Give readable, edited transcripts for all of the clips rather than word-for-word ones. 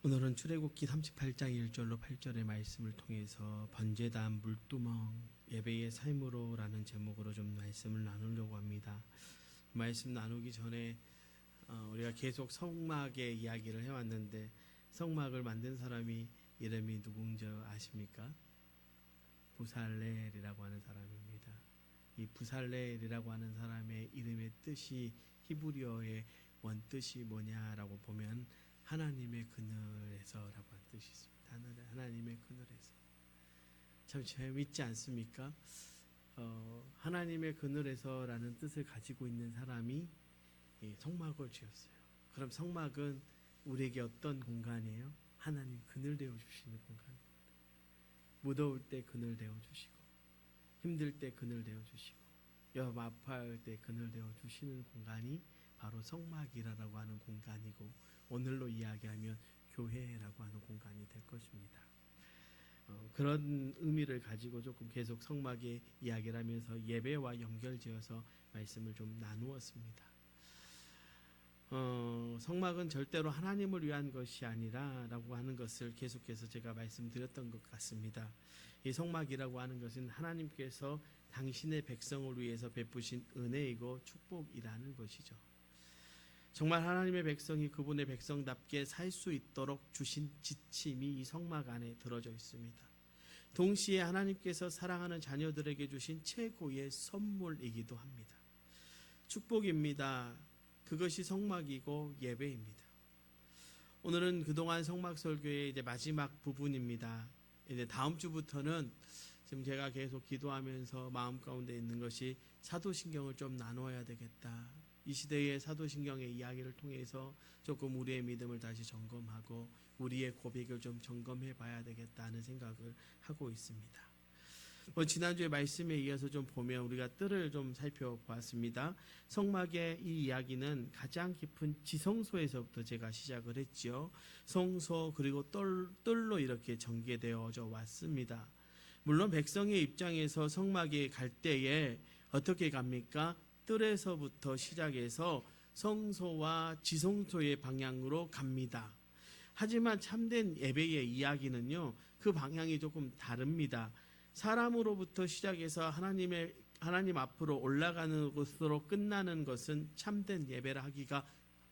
오늘은 출애굽기 38장 1절로 8절의 말씀을 통해서 번제단, 물두멍, 예배의 삶으로라는 제목으로 좀 말씀을 나누려고 합니다. 말씀 나누기 전에 우리가 계속 성막의 이야기를 해왔는데 성막을 만든 사람이 이름이 누군지 아십니까? 부살렐이라고 하는 사람입니다. 이 부살렐이라고 하는 사람의 이름의 뜻이 히브리어의 원뜻이 뭐냐라고 보면 하나님의 그늘에서라고 하는 뜻이 있습니다. 하나님의 그늘에서. 참 재밌지 않습니까? 하나님의 그늘에서라는 뜻을 가지고 있는 사람이 성막을 지었어요. 그럼 성막은 우리에게 어떤 공간이에요? 하나님 그늘 되어주시는 공간입니다. 무더울 때 그늘 되어주시고, 힘들 때 그늘 되어주시고, 여 아파할 때 그늘 되어주시는 공간이 바로 성막이라고 하는 공간이고, 오늘로 이야기하면 교회라고 하는 공간이 될 것입니다. 그런 의미를 가지고 조금 계속 성막의 이야기를 하면서 예배와 연결지어서 말씀을 좀 나누었습니다. 성막은 절대로 하나님을 위한 것이 아니라라고 하는 것을 계속해서 제가 말씀드렸던 것 같습니다. 이 성막이라고 하는 것은 하나님께서 당신의 백성을 위해서 베푸신 은혜이고 축복이라는 것이죠. 정말 하나님의 백성이 그분의 백성답게 살 수 있도록 주신 지침이 이 성막 안에 들어져 있습니다. 동시에 하나님께서 사랑하는 자녀들에게 주신 최고의 선물이기도 합니다. 축복입니다. 그것이 성막이고 예배입니다. 오늘은 그동안 성막 설교의 이제 마지막 부분입니다. 이제 다음 주부터는 지금 제가 계속 기도하면서 마음 가운데 있는 것이 사도신경을 좀 나눠야 되겠다. 이 시대의 사도신경의 이야기를 통해서 조금 우리의 믿음을 다시 점검하고 우리의 고백을 좀 점검해 봐야 되겠다는 생각을 하고 있습니다. 지난주에 말씀에 이어서 좀 보면 우리가 뜰을 좀 살펴보았습니다. 성막의 이 이야기는 가장 깊은 지성소에서부터 제가 시작을 했죠. 성소 그리고 뜰로 이렇게 전개되어져 왔습니다. 물론 백성의 입장에서 성막에 갈 때에 어떻게 갑니까? 뜰에서부터 시작해서 성소와 지성소의 방향으로 갑니다. 하지만 참된 예배의 이야기는요, 그 방향이 조금 다릅니다. 사람으로부터 시작해서 하나님 앞으로 올라가는 것으로 끝나는 것은 참된 예배라 하기가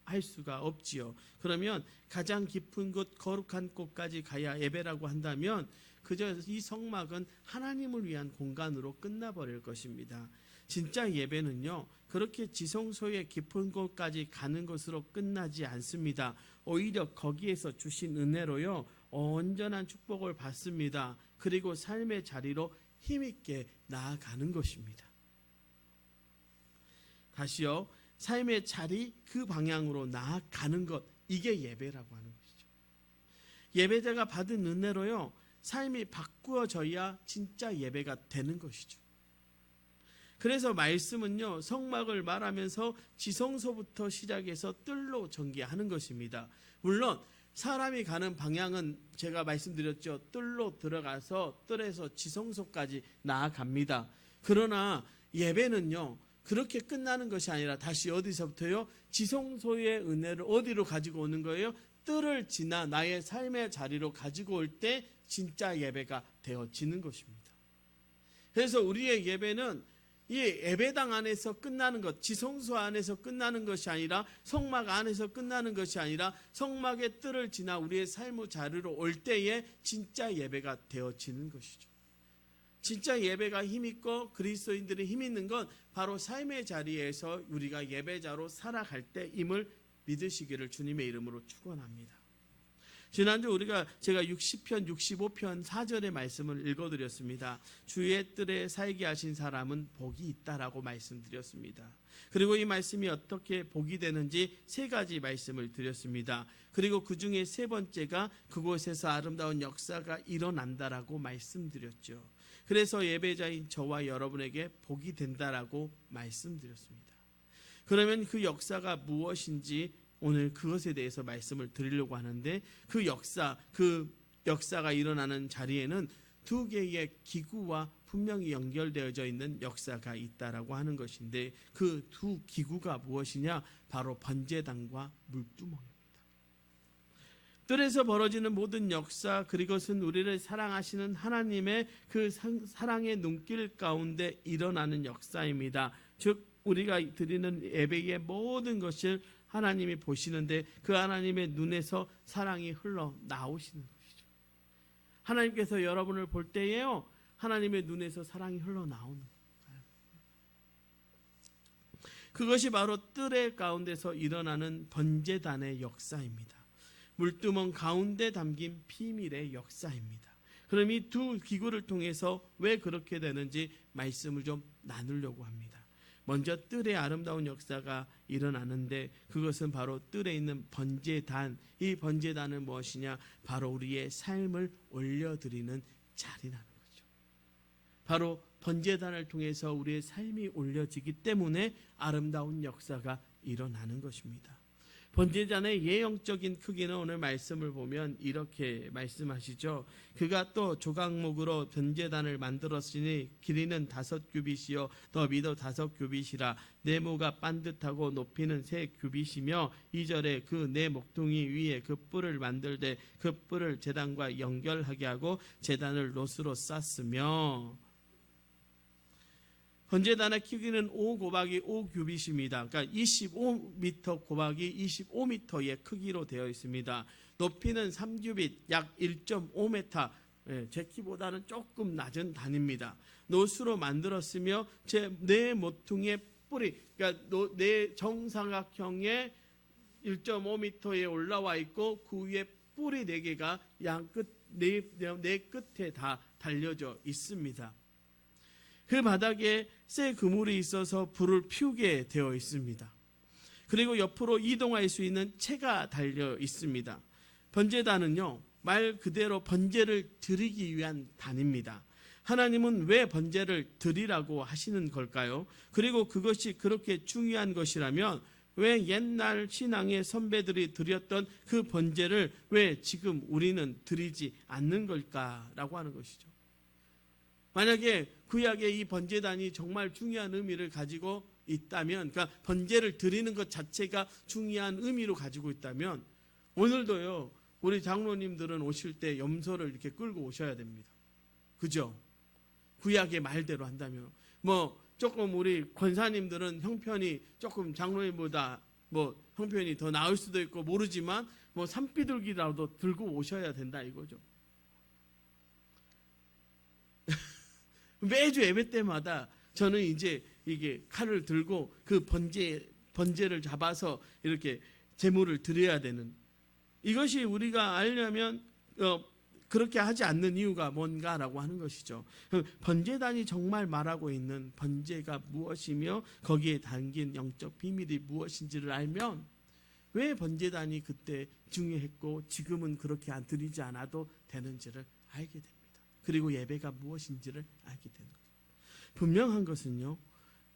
할 수가 없지요. 그러면 가장 깊은 곳, 거룩한 곳까지 가야 예배라고 한다면 그저 이 성막은 하나님을 위한 공간으로 끝나버릴 것입니다. 진짜 예배는요, 그렇게 지성소의 깊은 곳까지 가는 것으로 끝나지 않습니다. 오히려 거기에서 주신 은혜로요, 온전한 축복을 받습니다. 그리고 삶의 자리로 힘있게 나아가는 것입니다. 다시요, 삶의 자리 그 방향으로 나아가는 것, 이게 예배라고 하는 것이죠. 예배자가 받은 은혜로요, 삶이 바꾸어져야 진짜 예배가 되는 것이죠. 그래서 말씀은요, 성막을 말하면서 지성소부터 시작해서 뜰로 전개하는 것입니다. 물론 사람이 가는 방향은 제가 말씀드렸죠. 뜰로 들어가서 뜰에서 지성소까지 나아갑니다. 그러나 예배는요, 그렇게 끝나는 것이 아니라 다시 어디서부터요? 지성소의 은혜를 어디로 가지고 오는 거예요? 뜰을 지나 나의 삶의 자리로 가지고 올 때 진짜 예배가 되어지는 것입니다. 그래서 우리의 예배는 이 예배당 안에서 끝나는 것, 지성소 안에서 끝나는 것이 아니라 성막 안에서 끝나는 것이 아니라 성막의 뜰을 지나 우리의 삶의 자리로 올 때에 진짜 예배가 되어지는 것이죠. 진짜 예배가 힘있고 그리스도인들이 힘있는 건 바로 삶의 자리에서 우리가 예배자로 살아갈 때임을 믿으시기를 주님의 이름으로 축원합니다. 지난주 제가 60편, 65편 4절의 말씀을 읽어드렸습니다. 주의 뜰에 살게 하신 사람은 복이 있다라고 말씀드렸습니다. 그리고 이 말씀이 어떻게 복이 되는지 세 가지 말씀을 드렸습니다. 그리고 그 중에 세 번째가 그곳에서 아름다운 역사가 일어난다라고 말씀드렸죠. 그래서 예배자인 저와 여러분에게 복이 된다라고 말씀드렸습니다. 그러면 그 역사가 무엇인지 오늘 그것에 대해서 말씀을 드리려고 하는데 그 역사가 일어나는 자리에는 두 개의 기구와 분명히 연결되어져 있는 역사가 있다라고 하는 것인데 그 두 기구가 무엇이냐? 바로 번제단과 물두멍입니다. 뜰에서 벌어지는 모든 역사, 그것은 우리를 사랑하시는 하나님의 그 사랑의 눈길 가운데 일어나는 역사입니다. 즉 우리가 드리는 예배의 모든 것을 하나님이 보시는데 그 하나님의 눈에서 사랑이 흘러나오시는 것이죠. 하나님께서 여러분을 볼 때에요, 하나님의 눈에서 사랑이 흘러나오는 거예요. 그것이 바로 뜰의 가운데서 일어나는 번제단의 역사입니다. 물두멍 가운데 담긴 비밀의 역사입니다. 그럼 이 두 기구를 통해서 왜 그렇게 되는지 말씀을 좀 나누려고 합니다. 먼저 뜰의 아름다운 역사가 일어나는데 그것은 바로 뜰에 있는 번제단, 이 번제단은 무엇이냐? 바로 우리의 삶을 올려드리는 자리라는 거죠. 바로 번제단을 통해서 우리의 삶이 올려지기 때문에 아름다운 역사가 일어나는 것입니다. 번제단의 예형적인 크기는 오늘 말씀을 보면 이렇게 말씀하시죠. 그가 또 조각목으로 번제단을 만들었으니 길이는 5규빗이요 너비도 5규빗이라 네모가 반듯하고 높이는 3규빗이며 2절에 그 네 목동이 위에 그 뿔을 만들되 그 뿔을 제단과 연결하게 하고 제단을 롯으로 쌌으며. 번제단의 크기는 5 곱하기 5 규빗입니다. 그러니까 25m 곱하기 25m의 크기로 되어 있습니다. 높이는 3규빗, 약 1.5m, 제 키보다는 조금 낮은 단입니다. 놋으로 만들었으며 네 모퉁이의 뿌리, 그러니까 네 정사각형의 1.5m에 올라와 있고 그 위에 뿌리 4개가 네 끝에 다 달려져 있습니다. 그 바닥에 쇠 그물이 있어서 불을 피우게 되어 있습니다. 그리고 옆으로 이동할 수 있는 채가 달려 있습니다. 번제단은요, 말 그대로 번제를 드리기 위한 단입니다. 하나님은 왜 번제를 드리라고 하시는 걸까요? 그리고 그것이 그렇게 중요한 것이라면 왜 옛날 신앙의 선배들이 드렸던 그 번제를 왜 지금 우리는 드리지 않는 걸까라고 하는 것이죠. 만약에 구약의 이 번제단이 정말 중요한 의미를 가지고 있다면, 그러니까 번제를 드리는 것 자체가 중요한 의미로 가지고 있다면 오늘도요 우리 장로님들은 오실 때 염소를 이렇게 끌고 오셔야 됩니다. 그죠? 구약의 말대로 한다면 조금 우리 권사님들은 형편이 조금 장로님보다 형편이 더 나을 수도 있고 모르지만 산비둘기라도 들고 오셔야 된다 이거죠. 매주 예배 때마다 저는 이제 이게 칼을 들고 그 번제를 잡아서 이렇게 제물을 드려야 되는, 이것이 우리가 알려면 그렇게 하지 않는 이유가 뭔가라고 하는 것이죠. 번제단이 정말 말하고 있는 번제가 무엇이며 거기에 담긴 영적 비밀이 무엇인지를 알면 왜 번제단이 그때 중요했고 지금은 그렇게 안 드리지 않아도 되는지를 알게 됩니다. 그리고 예배가 무엇인지를 알게 되는 거죠. 분명한 것은요,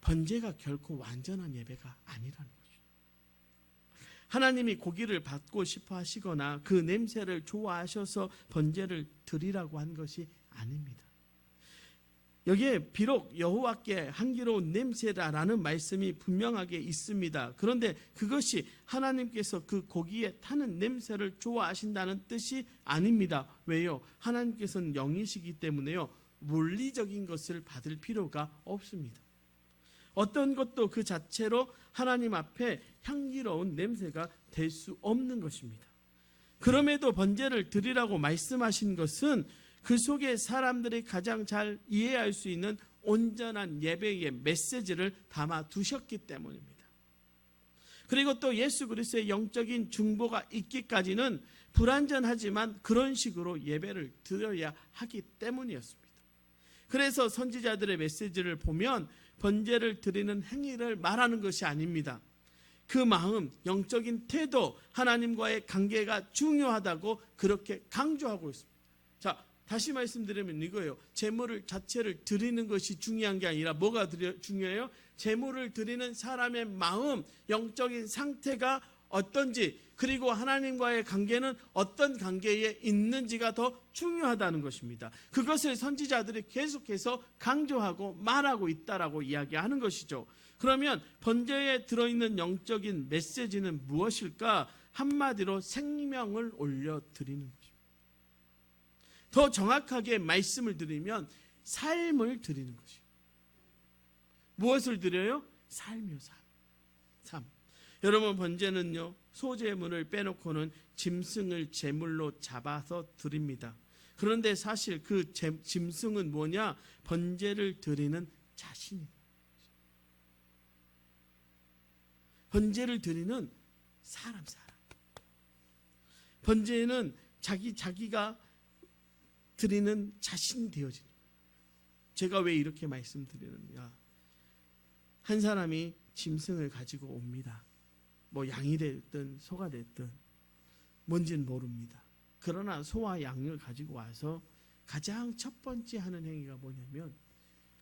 번제가 결코 완전한 예배가 아니라는 거죠. 하나님이 고기를 받고 싶어 하시거나 그 냄새를 좋아하셔서 번제를 드리라고 한 것이 아닙니다. 여기에 비록 여호와께 향기로운 냄새라라는 말씀이 분명하게 있습니다. 그런데 그것이 하나님께서 그 고기에 타는 냄새를 좋아하신다는 뜻이 아닙니다. 왜요? 하나님께서는 영이시기 때문에요, 물리적인 것을 받을 필요가 없습니다. 어떤 것도 그 자체로 하나님 앞에 향기로운 냄새가 될 수 없는 것입니다. 그럼에도 번제를 드리라고 말씀하신 것은 그 속에 사람들이 가장 잘 이해할 수 있는 온전한 예배의 메시지를 담아 두셨기 때문입니다. 그리고 또 예수 그리스도의 영적인 중보가 있기까지는 불완전하지만 그런 식으로 예배를 드려야 하기 때문이었습니다. 그래서 선지자들의 메시지를 보면 번제를 드리는 행위를 말하는 것이 아닙니다. 그 마음, 영적인 태도, 하나님과의 관계가 중요하다고 그렇게 강조하고 있습니다. 자, 다시 말씀드리면 이거예요. 제물을 자체를 드리는 것이 중요한 게 아니라 뭐가 중요해요? 제물을 드리는 사람의 마음, 영적인 상태가 어떤지, 그리고 하나님과의 관계는 어떤 관계에 있는지가 더 중요하다는 것입니다. 그것을 선지자들이 계속해서 강조하고 말하고 있다라고 이야기하는 것이죠. 그러면 번제에 들어있는 영적인 메시지는 무엇일까? 한마디로 생명을 올려드리는 것입니다. 더 정확하게 말씀을 드리면 삶을 드리는 것이요. 무엇을 드려요? 삶이요, 삶. 여러분, 번제는요, 소제물을 빼놓고는 짐승을 제물로 잡아서 드립니다. 그런데 사실 그 짐승은 뭐냐? 번제를 드리는 자신입니다. 번제를 드리는 사람. 번제는 자기가 드리는 자신이 되어지는 거예요. 제가 왜 이렇게 말씀드리느냐? 한 사람이 짐승을 가지고 옵니다. 뭐 양이 됐든 소가 됐든 뭔지는 모릅니다. 그러나 소와 양을 가지고 와서 가장 첫 번째 하는 행위가 뭐냐면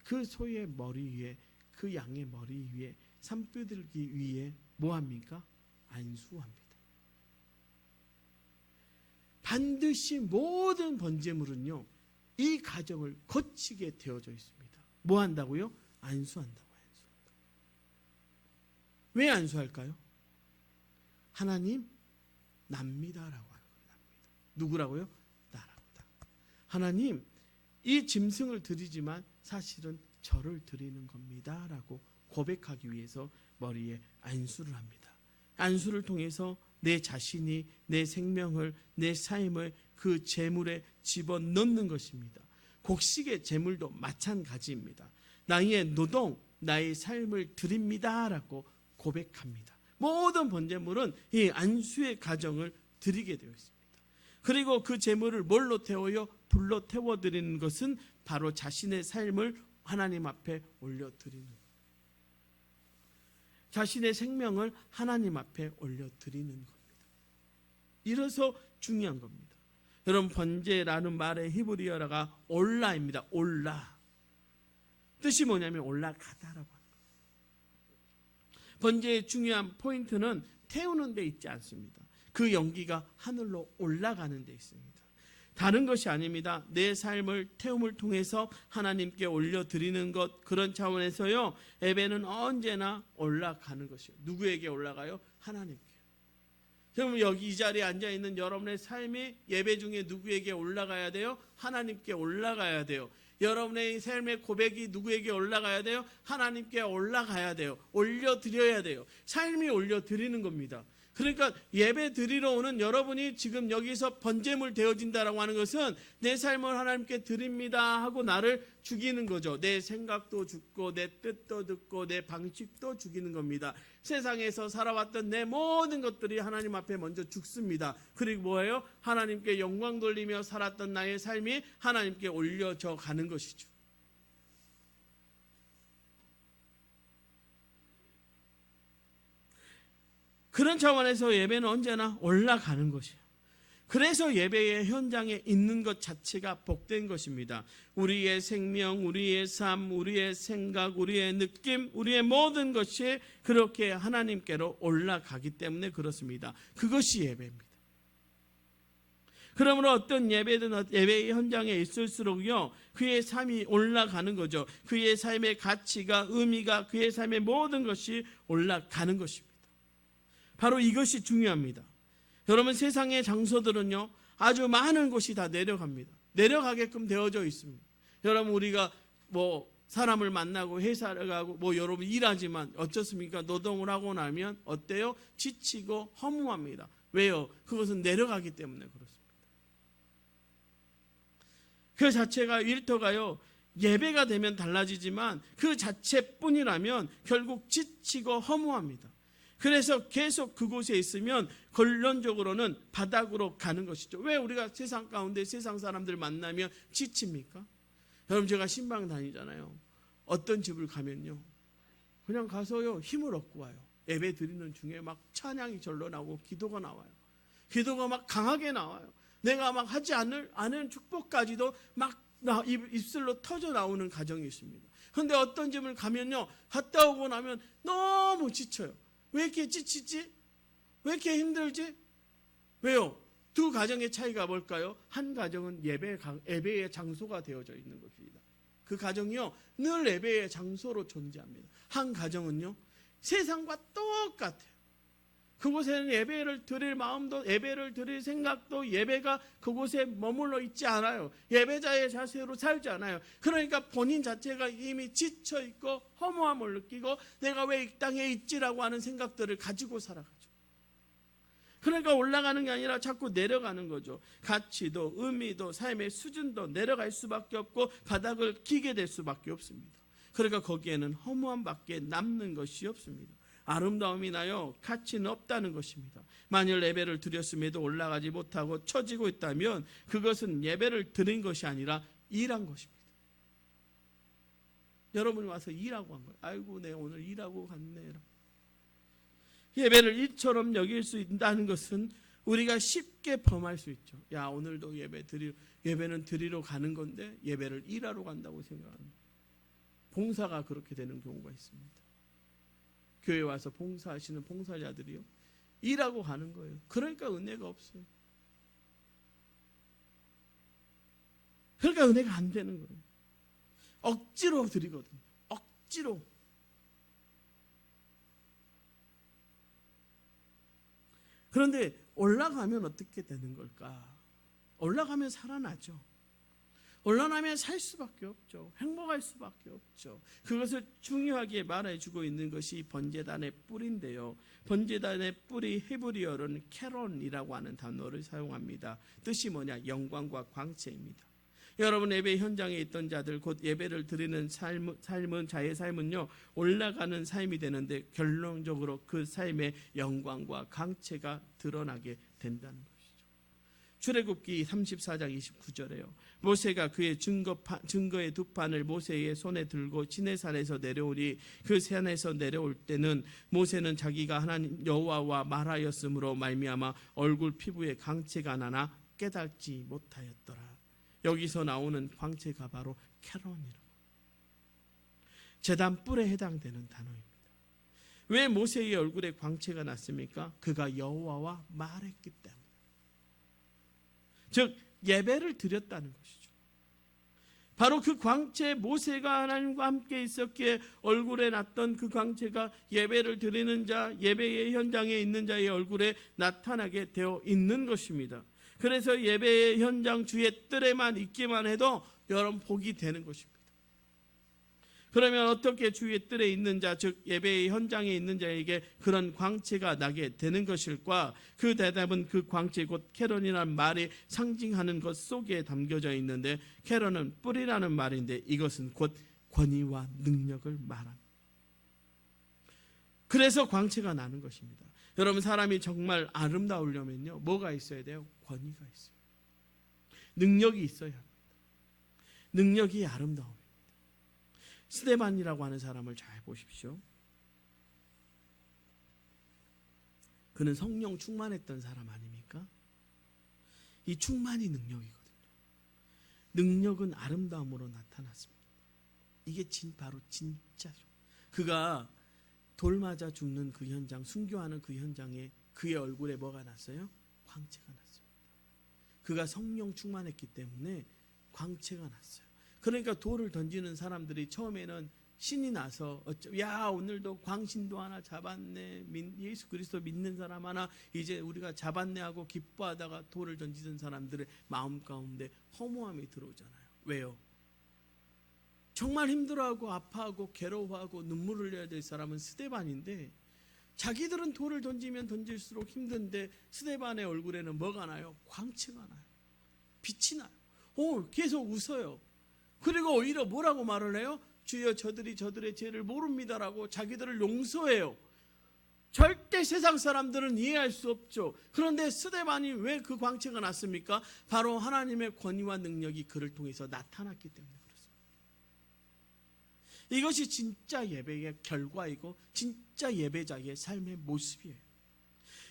그 소의 머리 위에, 그 양의 머리 위에 산뼈들기 위해 뭐합니까? 안수합니다. 반드시 모든 번제물은요, 이 과정을 거치게 되어져 있습니다. 뭐 한다고요? 안수한다고요. 왜 안수할까요? 하나님, 납니다라고 하는 거예요. 납니다. 누구라고요? 나랍니다. 하나님, 이 짐승을 드리지만 사실은 저를 드리는 겁니다라고 고백하기 위해서 머리에 안수를 합니다. 안수를 통해서 내 자신이 내 생명을, 내 삶을 그 제물에 집어넣는 것입니다. 곡식의 제물도 마찬가지입니다. 나의 노동, 나의 삶을 드립니다라고 고백합니다. 모든 번제물은 이 안수의 과정을 드리게 되어 있습니다. 그리고 그 제물을 뭘로 태워요? 불로 태워드리는 것은 바로 자신의 삶을 하나님 앞에 올려드리는 것. 자신의 생명을 하나님 앞에 올려드리는 겁니다. 이래서 중요한 겁니다. 여러분, 번제라는 말의 히브리어가 올라입니다. 올라. 뜻이 뭐냐면 올라가다라고 합니다. 번제의 중요한 포인트는 태우는 데 있지 않습니다. 그 연기가 하늘로 올라가는 데 있습니다. 다른 것이 아닙니다. 내 삶을 태움을 통해서 하나님께 올려드리는 것, 그런 차원에서요, 예배는 언제나 올라가는 것이에요. 누구에게 올라가요? 하나님께. 그럼 여기 이 자리에 앉아있는 여러분의 삶이 예배 중에 누구에게 올라가야 돼요? 하나님께 올라가야 돼요. 여러분의 삶의 고백이 누구에게 올라가야 돼요? 하나님께 올라가야 돼요. 올려드려야 돼요. 삶이 올려드리는 겁니다. 그러니까 예배 드리러 오는 여러분이 지금 여기서 번제물 되어진다라고 하는 것은 내 삶을 하나님께 드립니다 하고 나를 죽이는 거죠. 내 생각도 죽고 내 뜻도 듣고 내 방식도 죽이는 겁니다. 세상에서 살아왔던 내 모든 것들이 하나님 앞에 먼저 죽습니다. 그리고 뭐예요? 하나님께 영광 돌리며 살았던 나의 삶이 하나님께 올려져 가는 것이죠. 그런 차원에서 예배는 언제나 올라가는 것이에요. 그래서 예배의 현장에 있는 것 자체가 복된 것입니다. 우리의 생명, 우리의 삶, 우리의 생각, 우리의 느낌, 우리의 모든 것이 그렇게 하나님께로 올라가기 때문에 그렇습니다. 그것이 예배입니다. 그러므로 어떤 예배든 예배의 현장에 있을수록요, 그의 삶이 올라가는 거죠. 그의 삶의 가치가, 의미가, 그의 삶의 모든 것이 올라가는 것입니다. 바로 이것이 중요합니다. 여러분, 세상의 장소들은요, 아주 많은 곳이 다 내려갑니다. 내려가게끔 되어져 있습니다. 여러분, 우리가 뭐 사람을 만나고 회사를 가고 뭐 여러분 일하지만 어쩌습니까? 노동을 하고 나면 어때요? 지치고 허무합니다. 왜요? 그것은 내려가기 때문에 그렇습니다. 그 자체가 일터가요, 예배가 되면 달라지지만 그 자체뿐이라면 결국 지치고 허무합니다. 그래서 계속 그곳에 있으면 결론적으로는 바닥으로 가는 것이죠. 왜 우리가 세상 가운데 세상 사람들 만나면 지칩니까? 여러분, 제가 신방 다니잖아요. 어떤 집을 가면요, 그냥 가서요 힘을 얻고 와요. 예배 드리는 중에 막 찬양이 절로 나오고 기도가 나와요. 기도가 막 강하게 나와요. 내가 막 하지 않은 축복까지도 막 입술로 터져 나오는 가정이 있습니다. 그런데 어떤 집을 가면요, 갔다 오고 나면 너무 지쳐요. 왜 이렇게 지치지? 왜 이렇게 힘들지? 왜요? 두 가정의 차이가 뭘까요? 한 가정은 예배의 장소가 되어져 있는 것입니다. 그 가정이요, 늘 예배의 장소로 존재합니다. 한 가정은요, 세상과 똑같아요. 그곳에는 예배를 드릴 마음도, 예배를 드릴 생각도, 예배가 그곳에 머물러 있지 않아요. 예배자의 자세로 살지 않아요. 그러니까 본인 자체가 이미 지쳐 있고 허무함을 느끼고 내가 왜 이 땅에 있지라고 하는 생각들을 가지고 살아가죠. 그러니까 올라가는 게 아니라 자꾸 내려가는 거죠. 가치도 의미도 삶의 수준도 내려갈 수밖에 없고 바닥을 기게 될 수밖에 없습니다. 그러니까 거기에는 허무함밖에 남는 것이 없습니다. 아름다움이 나요, 가치는 없다는 것입니다. 만일 예배를 드렸음에도 올라가지 못하고 처지고 있다면 그것은 예배를 드린 것이 아니라 일한 것입니다. 여러분이 와서 일하고 한 거예요. 아이고 내가 오늘 일하고 갔네. 예배를 일처럼 여길 수 있다는 것은 우리가 쉽게 범할 수 있죠. 야, 오늘도 예배는 드리러 가는 건데 예배를 일하러 간다고 생각하는, 봉사가 그렇게 되는 경우가 있습니다. 교회 와서 봉사하시는 봉사자들이요, 일하고 가는 거예요. 그러니까 은혜가 없어요. 그러니까 은혜가 안 되는 거예요. 억지로 드리거든요. 억지로. 그런데 올라가면 어떻게 되는 걸까? 올라가면 살아나죠. 올라가면 살 수밖에 없죠. 행복할 수밖에 없죠. 그것을 중요하게 말해주고 있는 것이 번제단의 뿔인데요. 번제단의 뿔이 히브리어로는 캐론이라고 하는 단어를 사용합니다. 뜻이 뭐냐? 영광과 광채입니다. 여러분, 예배 현장에 있던 자들, 곧 예배를 드리는 삶은 자의 삶은요, 올라가는 삶이 되는데 결론적으로 그 삶의 영광과 광채가 드러나게 된다는 것이죠. 출애굽기 34장 29절에요. 모세가 그의 증거의 두 판을 모세의 손에 들고 시내산에서 내려오니 그 산에서 내려올 때는 모세는 자기가 하나님 여호와와 말하였으므로 말미암아 얼굴 피부에 광채가 나나 깨닫지 못하였더라. 여기서 나오는 광채가 바로 캐론이라고, 제단 뿔에 해당되는 단어입니다. 왜 모세의 얼굴에 광채가 났습니까? 그가 여호와와 말했기 때문에. 즉 예배를 드렸다는 것이죠. 바로 그 광채, 모세가 하나님과 함께 있었기에 얼굴에 났던 그 광채가 예배를 드리는 자, 예배의 현장에 있는 자의 얼굴에 나타나게 되어 있는 것입니다. 그래서 예배의 현장 주의 뜰에만 있기만 해도 여러분 복이 되는 것입니다. 그러면 어떻게 주의 뜰에 있는 자, 즉 예배의 현장에 있는 자에게 그런 광채가 나게 되는 것일까? 그 대답은 그 광채 곧 캐론이라는 말이 상징하는 것 속에 담겨져 있는데, 캐론은 뿔이라는 말인데 이것은 곧 권위와 능력을 말합니다. 그래서 광채가 나는 것입니다. 여러분, 사람이 정말 아름다우려면요, 뭐가 있어야 돼요? 권위가 있어요. 능력이 있어야 합니다. 능력이 아름다움입니다. 스데반이라고 하는 사람을 잘 보십시오. 그는 성령 충만했던 사람 아닙니까? 이 충만이 능력이거든요. 능력은 아름다움으로 나타났습니다. 이게 바로 진짜죠. 그가 돌 맞아 죽는 그 현장, 순교하는 그 현장에 그의 얼굴에 뭐가 났어요? 광채가 났습니다. 그가 성령 충만했기 때문에 광채가 났어요. 그러니까 돌을 던지는 사람들이 처음에는 신이 나서 야, 오늘도 광신도 하나 잡았네, 예수 그리스도 믿는 사람 하나 이제 우리가 잡았네 하고 기뻐하다가 돌을 던지는 사람들의 마음 가운데 허무함이 들어오잖아요. 왜요? 정말 힘들어하고 아파하고 괴로워하고 눈물을 흘려야 될 사람은 스데반인데, 자기들은 돌을 던지면 던질수록 힘든데 스데반의 얼굴에는 뭐가 나요? 광채가 나요. 빛이 나요. 계속 웃어요. 그리고 오히려 뭐라고 말을 해요? 주여, 저들이 저들의 죄를 모릅니다라고 자기들을 용서해요. 절대 세상 사람들은 이해할 수 없죠. 그런데 스데반이 왜 그 광채가 났습니까? 바로 하나님의 권위와 능력이 그를 통해서 나타났기 때문에 그렇습니다. 이것이 진짜 예배의 결과이고 진짜 예배자의 삶의 모습이에요.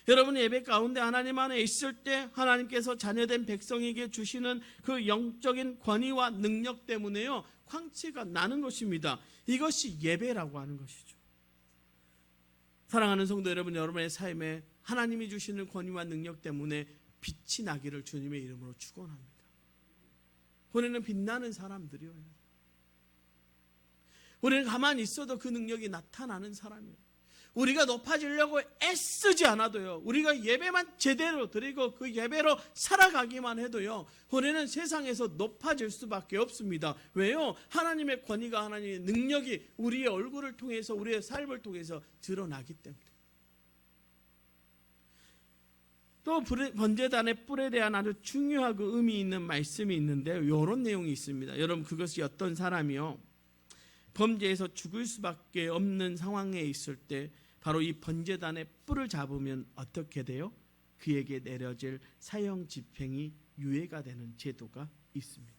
여러분, 예배 가운데 하나님 안에 있을 때 하나님께서 자녀된 백성에게 주시는 그 영적인 권위와 능력 때문에요, 광채가 나는 것입니다. 이것이 예배라고 하는 것이죠. 사랑하는 성도 여러분, 여러분의 삶에 하나님이 주시는 권위와 능력 때문에 빛이 나기를 주님의 이름으로 축원합니다. 우리는 빛나는 사람들이에요. 우리는 가만히 있어도 그 능력이 나타나는 사람이에요. 우리가 높아지려고 애쓰지 않아도요, 우리가 예배만 제대로 드리고 그 예배로 살아가기만 해도요, 우리는 세상에서 높아질 수밖에 없습니다. 왜요? 하나님의 권위가, 하나님의 능력이 우리의 얼굴을 통해서, 우리의 삶을 통해서 드러나기 때문에. 또 번제단의 뿔에 대한 아주 중요하고 의미 있는 말씀이 있는데요, 이런 내용이 있습니다. 여러분, 그것이 어떤 사람이요, 범죄에서 죽을 수밖에 없는 상황에 있을 때 바로 이 번제단의 뿔을 잡으면 어떻게 돼요? 그에게 내려질 사형 집행이 유예가 되는 제도가 있습니다.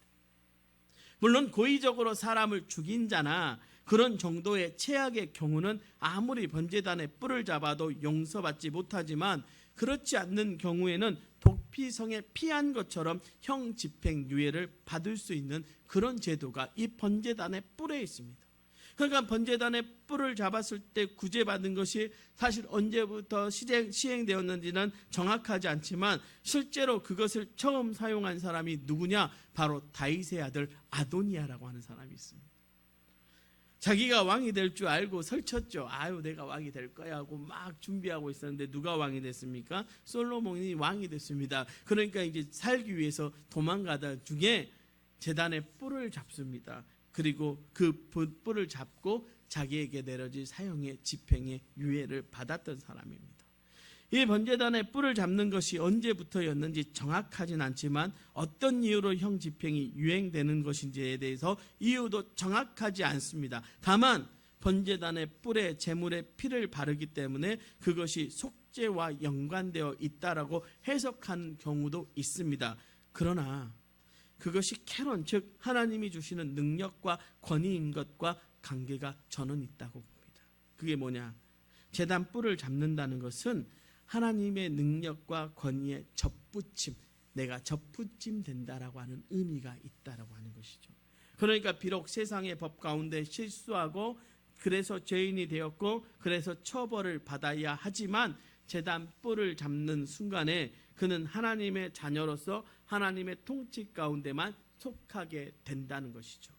물론 고의적으로 사람을 죽인 자나 그런 정도의 최악의 경우는 아무리 번제단의 뿔을 잡아도 용서받지 못하지만, 그렇지 않는 경우에는 도피성에 피한 것처럼 형 집행 유예를 받을 수 있는 그런 제도가 이 번제단의 뿔에 있습니다. 그러니까 번제단의 뿔을 잡았을 때 구제받은 것이 사실 언제부터 시행되었는지는 정확하지 않지만, 실제로 그것을 처음 사용한 사람이 누구냐? 바로 다윗의 아들 아도니아라고 하는 사람이 있습니다. 자기가 왕이 될 줄 알고 설쳤죠. 아유, 내가 왕이 될 거야 하고 막 준비하고 있었는데 누가 왕이 됐습니까? 솔로몬이 왕이 됐습니다. 그러니까 이제 살기 위해서 도망가다 중에 제단의 뿔을 잡습니다. 그리고 그 뿔을 잡고 자기에게 내려질 사형의 집행의 유예를 받았던 사람입니다. 이 번제단의 뿔을 잡는 것이 언제부터였는지 정확하진 않지만, 어떤 이유로 형 집행이 유행되는 것인지에 대해서 이유도 정확하지 않습니다. 다만 번제단의 뿔에 제물의 피를 바르기 때문에 그것이 속죄와 연관되어 있다라고 해석하는 경우도 있습니다. 그러나 그것이 캐론, 즉 하나님이 주시는 능력과 권위인 것과 관계가 저는 있다고 봅니다. 그게 뭐냐? 제단 뿔을 잡는다는 것은 하나님의 능력과 권위의 접붙임, 내가 접붙임 된다라고 하는 의미가 있다라고 하는 것이죠. 그러니까 비록 세상의 법 가운데 실수하고 그래서 죄인이 되었고 그래서 처벌을 받아야 하지만, 제단 뿔을 잡는 순간에 그는 하나님의 자녀로서 하나님의 통치 가운데만 속하게 된다는 것이죠.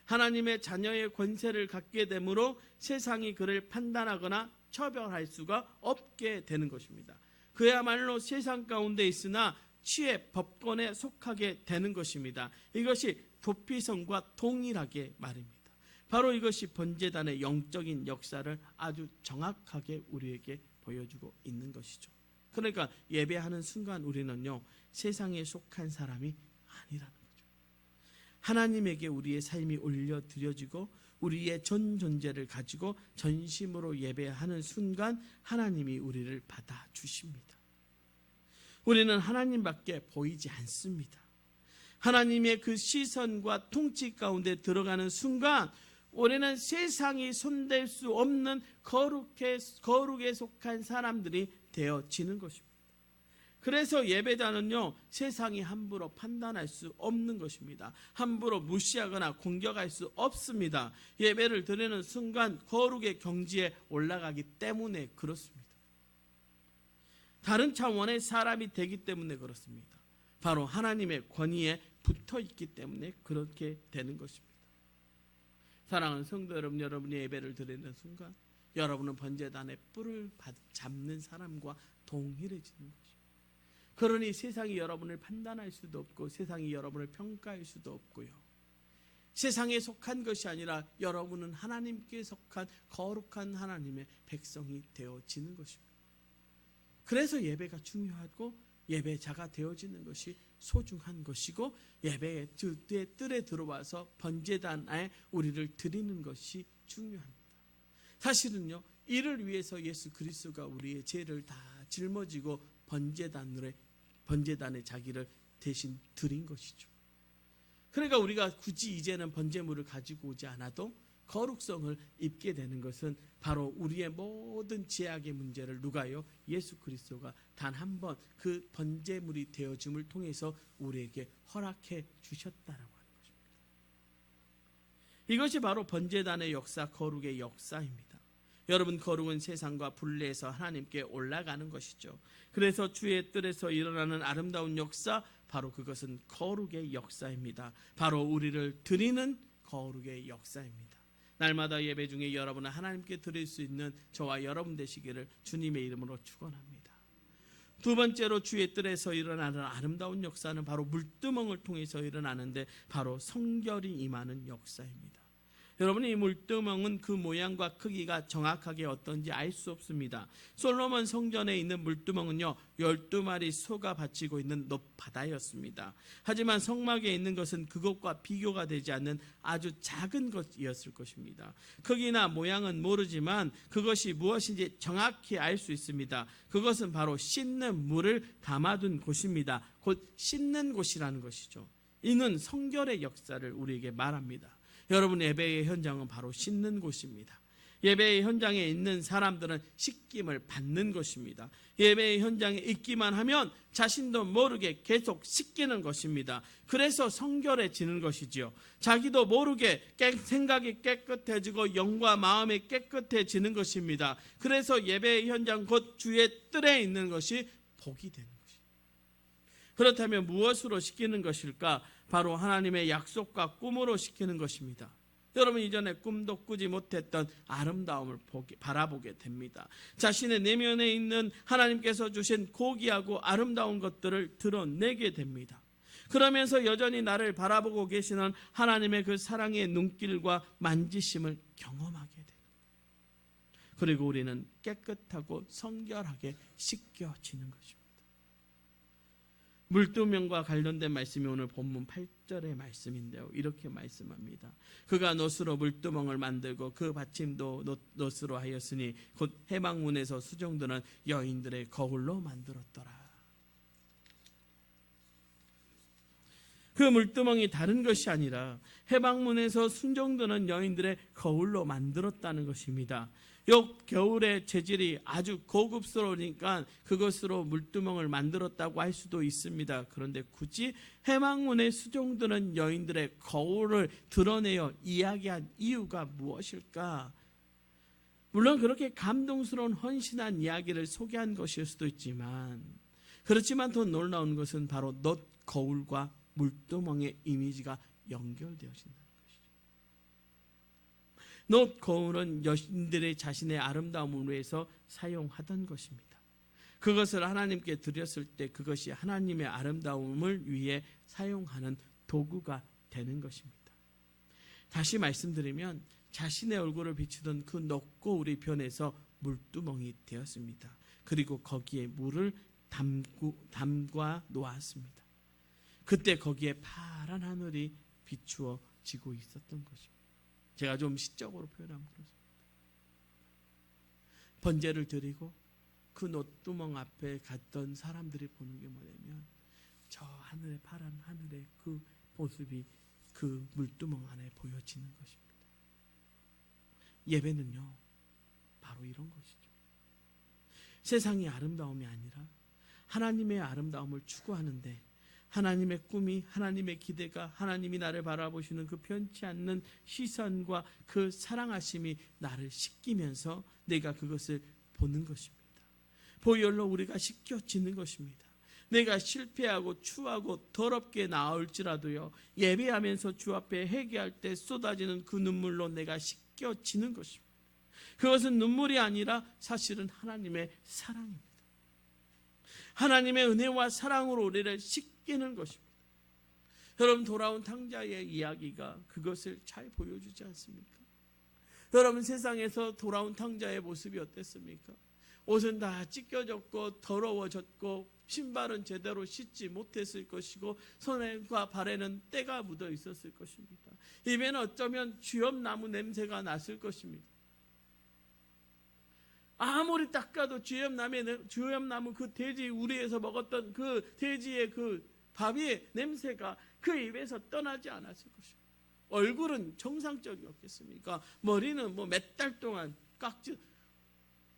하나님의 자녀의 권세를 갖게 되므로 세상이 그를 판단하거나 처벌할 수가 없게 되는 것입니다. 그야말로 세상 가운데 있으나 치의 법권에 속하게 되는 것입니다. 이것이 도피성과 동일하게 말입니다. 바로 이것이 번제단의 영적인 역사를 아주 정확하게 우리에게 보여주고 있는 것이죠. 그러니까 예배하는 순간 우리는요, 세상에 속한 사람이 아니라는 거죠. 하나님에게 우리의 삶이 올려드려지고 우리의 전 존재를 가지고 전심으로 예배하는 순간 하나님이 우리를 받아주십니다. 우리는 하나님밖에 보이지 않습니다. 하나님의 그 시선과 통치 가운데 들어가는 순간 우리는 세상이 손댈 수 없는 거룩에 속한 사람들이 되어지는 것입니다. 그래서 예배자는요, 세상이 함부로 판단할 수 없는 것입니다. 함부로 무시하거나 공격할 수 없습니다. 예배를 드리는 순간 거룩의 경지에 올라가기 때문에 그렇습니다. 다른 차원의 사람이 되기 때문에 그렇습니다. 바로 하나님의 권위에 붙어 있기 때문에 그렇게 되는 것입니다. 사랑하는 성도 여러분, 여러분이 예배를 드리는 순간 여러분은 번제단의 뿔을 잡는 사람과 동일해지는 것입니다. 그러니 세상이 여러분을 판단할 수도 없고 세상이 여러분을 평가할 수도 없고요. 세상에 속한 것이 아니라 여러분은 하나님께 속한 거룩한 하나님의 백성이 되어지는 것입니다. 그래서 예배가 중요하고 예배자가 되어지는 것이 소중한 것이고, 예배의 뜰에 들어와서 번제단에 우리를 드리는 것이 중요합니다. 사실은요, 이를 위해서 예수 그리스도가 우리의 죄를 다 짊어지고 번제단에 자기를 대신 드린 것이죠. 그러니까 우리가 굳이 이제는 번제물을 가지고 오지 않아도 거룩성을 입게 되는 것은 바로 우리의 모든 죄악의 문제를 누가요? 예수 그리스도가 단 한 번 그 번제물이 되어줌을 통해서 우리에게 허락해 주셨다라고 하는 것입니다. 이것이 바로 번제단의 역사, 거룩의 역사입니다. 여러분, 거룩은 세상과 분리해서 하나님께 올라가는 것이죠. 그래서 주의 뜰에서 일어나는 아름다운 역사, 바로 그것은 거룩의 역사입니다. 바로 우리를 드리는 거룩의 역사입니다. 날마다 예배 중에 여러분은 하나님께 드릴 수 있는 저와 여러분 되시기를 주님의 이름으로 축원합니다. 두 번째로 주의 뜰에서 일어나는 아름다운 역사는 바로 물두멍을 통해서 일어나는데 바로 성결이 임하는 역사입니다. 여러분, 이 물두멍은 그 모양과 크기가 정확하게 어떤지 알 수 없습니다. 솔로몬 성전에 있는 물두멍은요 12마리 소가 바치고 있는 높바다였습니다. 하지만 성막에 있는 것은 그것과 비교가 되지 않는 아주 작은 것이었을 것입니다. 크기나 모양은 모르지만 그것이 무엇인지 정확히 알 수 있습니다. 그것은 바로 씻는 물을 담아둔 곳입니다. 곧 씻는 곳이라는 것이죠. 이는 성결의 역사를 우리에게 말합니다. 여러분, 예배의 현장은 바로 씻는 곳입니다. 예배의 현장에 있는 사람들은 씻김을 받는 것입니다. 예배의 현장에 있기만 하면 자신도 모르게 계속 씻기는 것입니다. 그래서 성결해지는 것이지요. 자기도 모르게 생각이 깨끗해지고 영과 마음이 깨끗해지는 것입니다. 그래서 예배의 현장 곧 주의 뜰에 있는 것이 복이 되는 것입니다. 그렇다면 무엇으로 씻기는 것일까? 바로 하나님의 약속과 꿈으로 씻기는 것입니다. 여러분, 이전에 꿈도 꾸지 못했던 아름다움을 바라보게 됩니다. 자신의 내면에 있는 하나님께서 주신 고귀하고 아름다운 것들을 드러내게 됩니다. 그러면서 여전히 나를 바라보고 계시는 하나님의 그 사랑의 눈길과 만지심을 경험하게 됩니다. 그리고 우리는 깨끗하고 성결하게 씻겨지는 것입니다. 물두멍과 관련된 말씀이 오늘 본문 8절의 말씀인데요. 이렇게 말씀합니다. 그가 놋으로 물두멍을 만들고 그 받침도 놋으로 하였으니 곧 해방문에서 수종드는 여인들의 거울로 만들었더라. 그 물두멍이 다른 것이 아니라 해방문에서 수종드는 여인들의 거울로 만들었다는 것입니다. 요 겨울의 재질이 아주 고급스러우니까 그것으로 물두멍을 만들었다고 할 수도 있습니다. 그런데 굳이 해방문에 수종드는 여인들의 거울을 드러내어 이야기한 이유가 무엇일까? 물론 그렇게 감동스러운 헌신한 이야기를 소개한 것일 수도 있지만, 그렇지만 더 놀라운 것은 바로 놋 거울과 물두멍의 이미지가 연결되어진다. 놋 거울은 여인들의 자신의 아름다움을 위해서 사용하던 것입니다. 그것을 하나님께 드렸을 때 그것이 하나님의 아름다움을 위해 사용하는 도구가 되는 것입니다. 다시 말씀드리면 자신의 얼굴을 비추던 그 놋 거울이 변해서 물두멍이 되었습니다. 그리고 거기에 물을 담가 놓았습니다. 그때 거기에 파란 하늘이 비추어지고 있었던 것입니다. 제가 좀 시적으로 표현하면 그렇습니다. 번제를 드리고 그 놋두멍 앞에 갔던 사람들이 보는 게 뭐냐면 저 하늘의 파란 하늘의 그 모습이 그 물두멍 안에 보여지는 것입니다. 예배는요 바로 이런 것이죠. 세상의 아름다움이 아니라 하나님의 아름다움을 추구하는데 하나님의 꿈이, 하나님의 기대가, 하나님이 나를 바라보시는 그 변치 않는 시선과 그 사랑하심이 나를 씻기면서 내가 그것을 보는 것입니다. 보혈로 우리가 씻겨지는 것입니다. 내가 실패하고 추하고 더럽게 나올지라도요 예배하면서 주 앞에 회개할 때 쏟아지는 그 눈물로 내가 씻겨지는 것입니다. 그것은 눈물이 아니라 사실은 하나님의 사랑입니다. 하나님의 은혜와 사랑으로 우리를 씻기는 것입니다. 여러분, 돌아온 탕자의 이야기가 그것을 잘 보여주지 않습니까? 여러분, 세상에서 돌아온 탕자의 모습이 어땠습니까? 옷은 다 찢겨졌고 더러워졌고 신발은 제대로 씻지 못했을 것이고 손과 발에는 때가 묻어 있었을 것입니다. 입에는 어쩌면 쥐염나무 냄새가 났을 것입니다. 아무리 닦아도 쥐염나무 그 돼지 우리에서 먹었던 그 돼지의 그 밥의 냄새가 그 입에서 떠나지 않았을 것입니다. 얼굴은 정상적이었겠습니까? 머리는 뭐 몇 달 동안 깎지.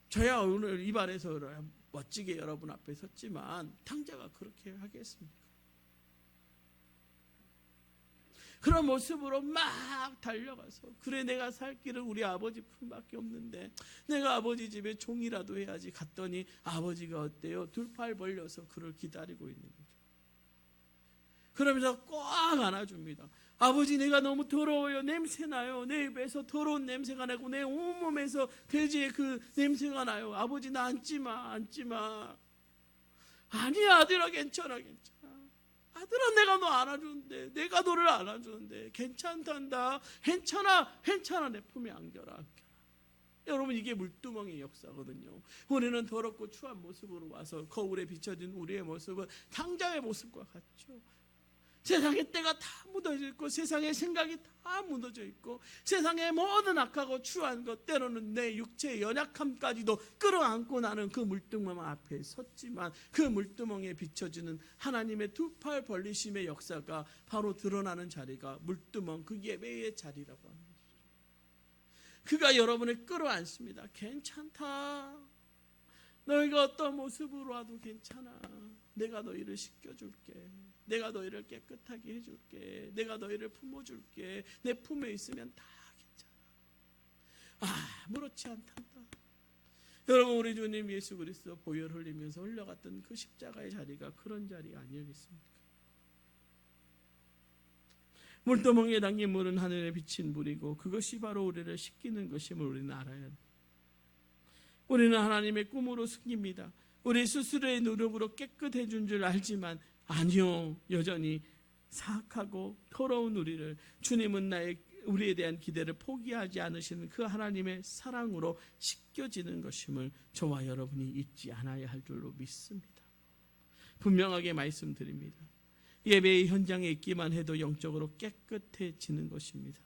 저야 오늘 입안에서 멋지게 여러분 앞에 섰지만 탕자가 그렇게 하겠습니까? 그런 모습으로 막 달려가서 그래 내가 살 길은 우리 아버지 품밖에 없는데 내가 아버지 집에 종이라도 해야지 갔더니 아버지가 어때요? 둘 팔 벌려서 그를 기다리고 있는 거죠. 그러면서 꽉 안아줍니다. 아버지, 내가 너무 더러워요. 냄새나요. 내 입에서 더러운 냄새가 나고 내 온몸에서 돼지의 그 냄새가 나요. 아버지, 나 앉지마, 앉지마. 아니야, 아들아, 괜찮아, 괜찮아. 아들아, 내가 너 안아주는데, 내가 너를 안아주는데 괜찮단다. 괜찮아, 괜찮아. 내 품에 안겨라. 여러분, 이게 물두멍의 역사거든요. 우리는 더럽고 추한 모습으로 와서 거울에 비춰진 우리의 모습은 당장의 모습과 같죠. 세상의 때가 다 묻어져 있고 세상의 생각이 다 무너져 있고 세상의 모든 악하고 추한 것, 때로는 내 육체의 연약함까지도 끌어안고 나는 그 물두멍 앞에 섰지만 그 물두멍에 비춰지는 하나님의 두 팔 벌리심의 역사가 바로 드러나는 자리가 물두멍, 그 예배의 자리라고 하는 것이죠. 그가 여러분을 끌어안습니다. 괜찮다. 너희가 어떤 모습으로 와도 괜찮아. 내가 너희를 씻겨줄게. 내가 너희를 깨끗하게 해줄게. 내가 너희를 품어줄게. 내 품에 있으면 다 괜찮아. 아무렇지 않단다. 여러분, 우리 주님 예수 그리스도 보혈 흘리면서 흘려갔던 그 십자가의 자리가 그런 자리가 아니었겠습니까? 물두멍에 담긴 물은 하늘에 비친 물이고 그것이 바로 우리를 씻기는 것임을 우리는 알아야 합니다. 우리는 하나님의 꿈으로 숨깁니다. 우리 스스로의 노력으로 깨끗해진 줄 알지만 아니요, 여전히 사악하고 더러운 우리를 주님은 우리에 대한 기대를 포기하지 않으시는 그 하나님의 사랑으로 씻겨지는 것임을 저와 여러분이 잊지 않아야 할 줄로 믿습니다. 분명하게 말씀드립니다. 예배의 현장에 있기만 해도 영적으로 깨끗해지는 것입니다.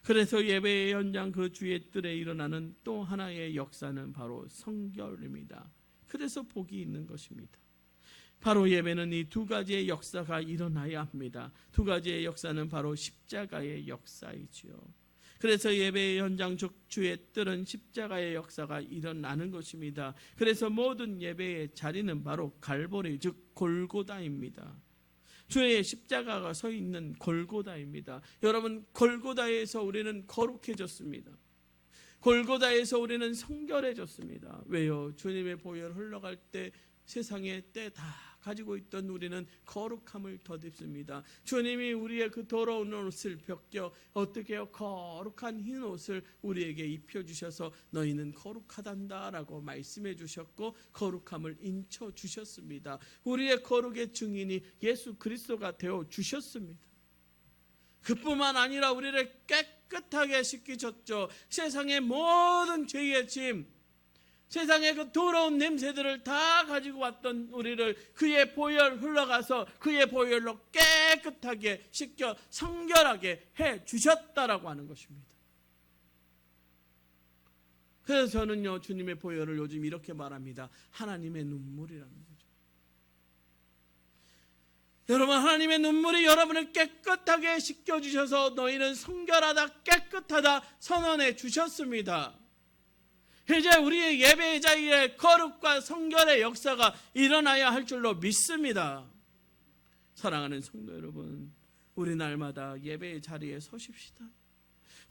그래서 예배의 현장 그 주의 뜰에 일어나는 또 하나의 역사는 바로 성결입니다. 그래서 복이 있는 것입니다. 바로 예배는 이 두 가지의 역사가 일어나야 합니다. 두 가지의 역사는 바로 십자가의 역사이지요. 그래서 예배의 현장 주의 뜰은 십자가의 역사가 일어나는 것입니다. 그래서 모든 예배의 자리는 바로 갈보리, 즉 골고다입니다. 주의 십자가가 서 있는 골고다입니다. 여러분, 골고다에서 우리는 거룩해졌습니다. 골고다에서 우리는 성결해졌습니다. 왜요? 주님의 보혈 흘러갈 때 세상의 때 다 가지고 있던 우리는 거룩함을 덧입습니다. 주님이 우리의 그 더러운 옷을 벗겨 어떻게 해요? 거룩한 흰 옷을 우리에게 입혀주셔서 너희는 거룩하단다라고 말씀해 주셨고 거룩함을 인쳐 주셨습니다. 우리의 거룩의 증인이 예수 그리스도가 되어 주셨습니다. 그뿐만 아니라 우리를 깨끗하게 씻기셨죠. 세상의 모든 죄의 짐, 세상의 그 더러운 냄새들을 다 가지고 왔던 우리를 그의 보혈 흘러가서 그의 보혈로 깨끗하게 씻겨 성결하게 해 주셨다라고 하는 것입니다. 그래서 저는요, 주님의 보혈을 요즘 이렇게 말합니다. 하나님의 눈물이라는 거죠. 여러분, 하나님의 눈물이 여러분을 깨끗하게 씻겨주셔서 너희는 성결하다, 깨끗하다 선언해 주셨습니다. 이제 우리의 예배의 자리에 거룩과 성결의 역사가 일어나야 할 줄로 믿습니다. 사랑하는 성도 여러분, 우리 날마다 예배의 자리에 서십시다.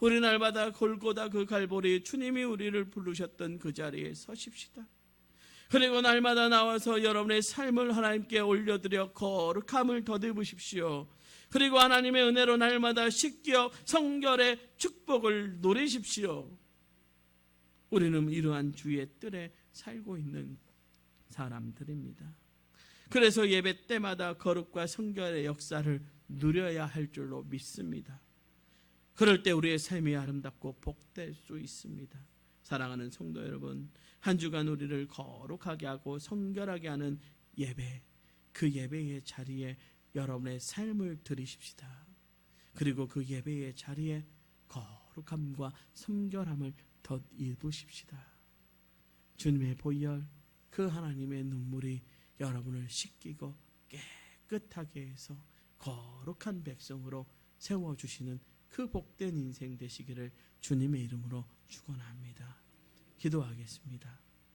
우리 날마다 골고다 그 갈보리 주님이 우리를 부르셨던 그 자리에 서십시다. 그리고 날마다 나와서 여러분의 삶을 하나님께 올려드려 거룩함을 덧입으십시오. 그리고 하나님의 은혜로 날마다 씻겨 성결의 축복을 누리십시오. 우리는 이러한 주의 뜰에 살고 있는 사람들입니다. 그래서 예배 때마다 거룩과 성결의 역사를 누려야 할 줄로 믿습니다. 그럴 때 우리의 삶이 아름답고 복될 수 있습니다. 사랑하는 성도 여러분, 한 주간 우리를 거룩하게 하고 성결하게 하는 예배, 그 예배의 자리에 여러분의 삶을 드리십시다. 그리고 그 예배의 자리에 거룩함과 성결함을 덧입으십시다. 주님의 보혈, 그 하나님의 눈물이 여러분을 씻기고 깨끗하게 해서 거룩한 백성으로 세워주시는 그 복된 인생 되시기를 주님의 이름으로 축원합니다. 기도하겠습니다.